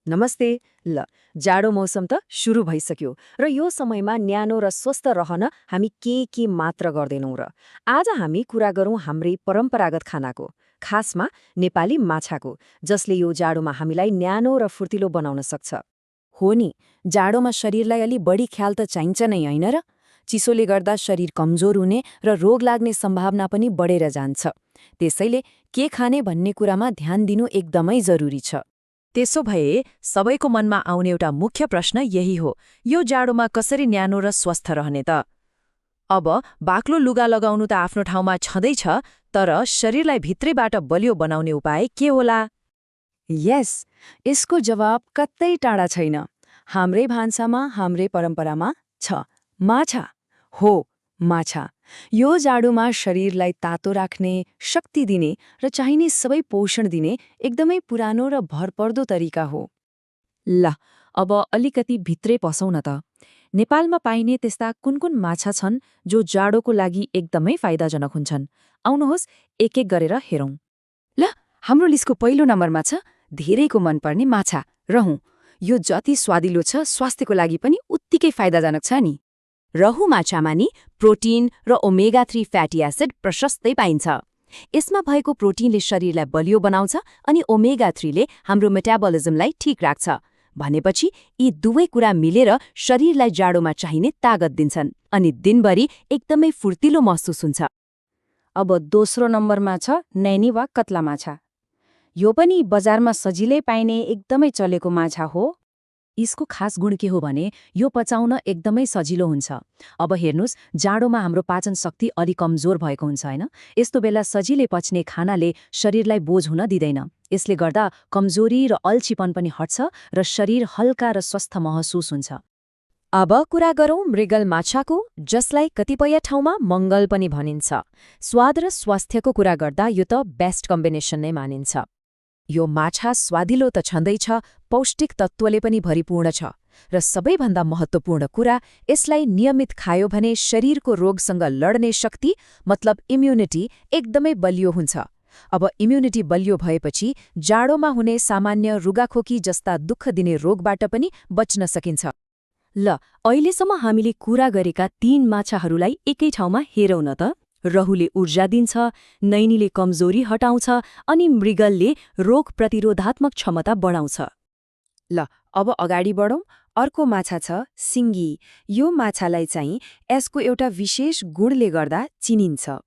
नमस्ते। ल जाडो मौसम त सुरु भइसक्यो र यो समयमा न्यानो र स्वस्थ रहन हामी के मात्र गर्दैनौँ र आज हामी कुरा गरौँ हाम्रै परम्परागत खानाको, खासमा नेपाली माछाको, जसले यो जाडोमा हामीलाई न्यानो र फुर्तिलो बनाउन सक्छ। हो नि, जाडोमा शरीरलाई अलि बढी ख्याल त चाहिन्छ नै होइन र? चिसोले गर्दा शरीर कमजोर हुने र रोग लाग्ने सम्भावना पनि बढेर जान्छ। त्यसैले के खाने भन्ने कुरामा ध्यान दिनु एकदमै जरुरी छ। त्यसो भए सबैको मनमा आउने एउटा मुख्य प्रश्न यही हो, यो जाडोमा कसरी न्यानो र स्वस्थ रहने त? अब बाक्लो लुगा लगाउनु त आफ्नो ठाउँमा छँदैछ, तर शरीरलाई भित्रैबाट बलियो बनाउने उपाय के होला? यस, यसको जवाब कतै टाढा छैन। हाम्रै भान्सामा, हाम्रै परम्परामा छ माछा। हो, माछा। यो जाडोमा शरीरलाई तातो राख्ने, शक्ति दिने र चाहिने सबै पोषण दिने एकदमै पुरानो र भरपर्दो तरिका हो। ल, अब अलिकति भित्रै पसौँ न त। नेपालमा पाइने त्यस्ता कुन माछा छन् जो जाडोको लागि एकदमै फाइदाजनक हुन्छन्? आउनुहोस् एक एक गरेर हेरौँ। ल, हाम्रो लिस्टको पहिलो नम्बरमा छ धेरैको मनपर्ने माछा, रहु। यो जति स्वादिलो छ, स्वास्थ्यको लागि पनि उत्तिकै फाइदाजनक छ नि। रहु माछामा नि प्रोटिन र ओमेगा 3 फ्याटी एसिड प्रशस्तै पाइन्छ। यसमा भएको प्रोटिनले शरीरलाई बलियो बनाउँछ अनि ओमेगा 3 ले हाम्रो मेटाबलिजमलाई ठिक राख्छ। भनेपछि यी दुवै कुरा मिलेर शरीरलाई जाडोमा चाहिने तागत दिन्छन् अनि दिनभरि एकदमै फुर्तिलो महसुस हुन्छ। अब दोस्रो नम्बरमा छ नैनी वा कत्ला माछा। यो पनि बजारमा सजिलै पाइने एकदमै चलेको माछा हो। यसको खास गुण के हो भने यो पचाउन एकदमै सजिलो हुन्छ। अब हेर्नुस्, जाडोमा हाम्रो पाचन शक्ति अलि कमजोर भएको हुन्छ हैन? यस्तो बेला सजिलै पच्ने खानाले शरीरलाई बोझ हुन दिँदैन। यसले गर्दा कमजोरी र अल्छीपन पनि हट्छ र शरीर हल्का र स्वस्थ महसुस हुन्छ। अब कुरा गरौँ मृगल माछाको, जसलाई कतिपय ठाउँमा मंगल पनि भनिन्छ। स्वाद र स्वास्थ्यको कुरा गर्दा यो त बेस्ट कम्बिनेसन नै मानिन्छ। यो माछा स्वादिलो त छँदैछ, पौष्टिक तत्त्वले पनि भरिपूर्ण छ र सबैभन्दा महत्त्वपूर्ण कुरा, यसलाई नियमित खायो भने शरीरको रोगसँग लड्ने शक्ति मतलब इम्युनिटी एकदमै बलियो हुन्छ। अब इम्युनिटी बलियो भएपछि जाडोमा हुने सामान्य रुगाखोकी जस्ता दुःख दिने रोगबाट पनि बच्न सकिन्छ। ल, अहिलेसम्म हामीले कुरा गरेका 3 माछाहरूलाई एकै ठाउँमा हेरौँ न त। रहुले ऊर्जा दिन्छ, नैनीले कमजोरी हटाउँछ अनि मृगलले रोग प्रतिरोधात्मक क्षमता बढाउँछ। ल, अब अगाडि बढौँ। अर्को माछा छ सिङ्गी। यो माछालाई चाहिँ यसको एउटा विशेष गुणले गर्दा चिनिन्छ।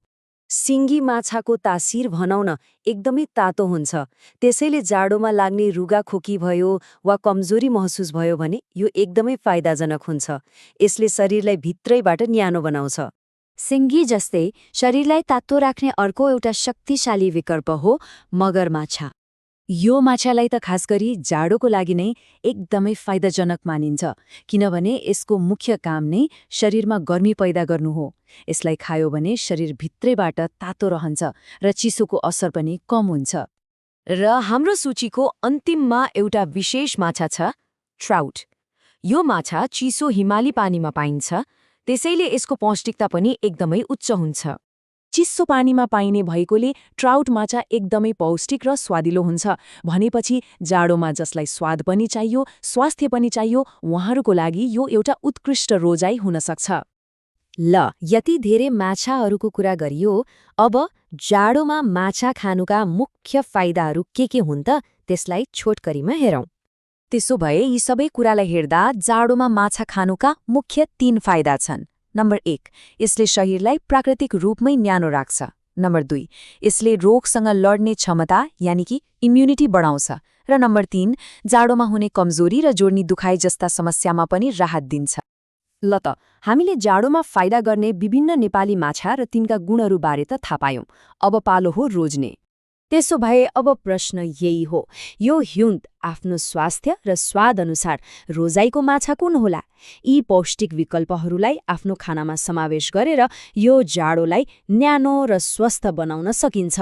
सिङ्गी माछाको तासिर भनौँ न एकदमै तातो हुन्छ। त्यसैले जाडोमा लाग्ने रुगाखोकी भयो वा कमजोरी महसुस भयो भने यो एकदमै फाइदाजनक हुन्छ। यसले शरीरलाई भित्रैबाट न्यानो बनाउँछ। सिङ्गी जस्तै शरीरलाई तातो राख्ने अर्को एउटा शक्तिशाली विकल्प हो मगर माछा। यो माछालाई त खास गरी जाडोको लागि नै एकदमै फाइदाजनक मानिन्छ, किनभने यसको मुख्य काम नै शरीरमा गर्मी पैदा गर्नु हो। यसलाई खायो भने शरीर भित्रैबाट तातो रहन्छ र चिसोको असर पनि कम हुन्छ। र हाम्रो सूचीको अन्तिममा एउटा विशेष माछा छ ट्राउट। यो माछा चिसो हिमाली पानीमा पाइन्छ, त्यसैले यसको पौष्टिकता पनि एकदमै उच्च हुन्छ। चिसो पानीमा पाइने भएकोले ट्राउट माछा एकदमै पौष्टिक र स्वादिलो हुन्छ। भनेपछि जाडोमा जसलाई स्वाद पनि चाहियो, स्वास्थ्य पनि चाहियो, उहाँहरूको लागि यो एउटा उत्कृष्ट रोजाइ हुन सक्छ। ल, यति धेरै माछाहरूको कुरा गरियो, अब जाडोमा माछा खानुका मुख्य फाइदाहरू के हुन् त त्यसलाई छोटकरीमा हेरौँ। त्यसो भए यी सबै कुरालाई हेर्दा जाडोमा माछा खानुका मुख्य 3 फाइदा छन्। नम्बर 1, यसले शरीरलाई प्राकृतिक रूपमै न्यानो राख्छ। नम्बर 2, यसले रोगसँग लड्ने क्षमता यानि कि इम्युनिटी बढाउँछ। र नम्बर 3, जाडोमा हुने कमजोरी र जोड्नी दुखाइ जस्ता समस्यामा पनि राहत दिन्छ। ल त, हामीले जाडोमा फाइदा गर्ने विभिन्न नेपाली माछा र तिनका गुणहरू बारे त थाहा पायौं। अब पालो हो रोज्ने। त्यसो भए अब प्रश्न यही हो, यो हिउँद आफ्नो स्वास्थ्य र स्वाद अनुसार रोजाइको माछा कुन होला? यी पौष्टिक विकल्पहरूलाई आफ्नो खानामा समावेश गरेर यो जाडोलाई न्यानो र स्वस्थ बनाउन सकिन्छ।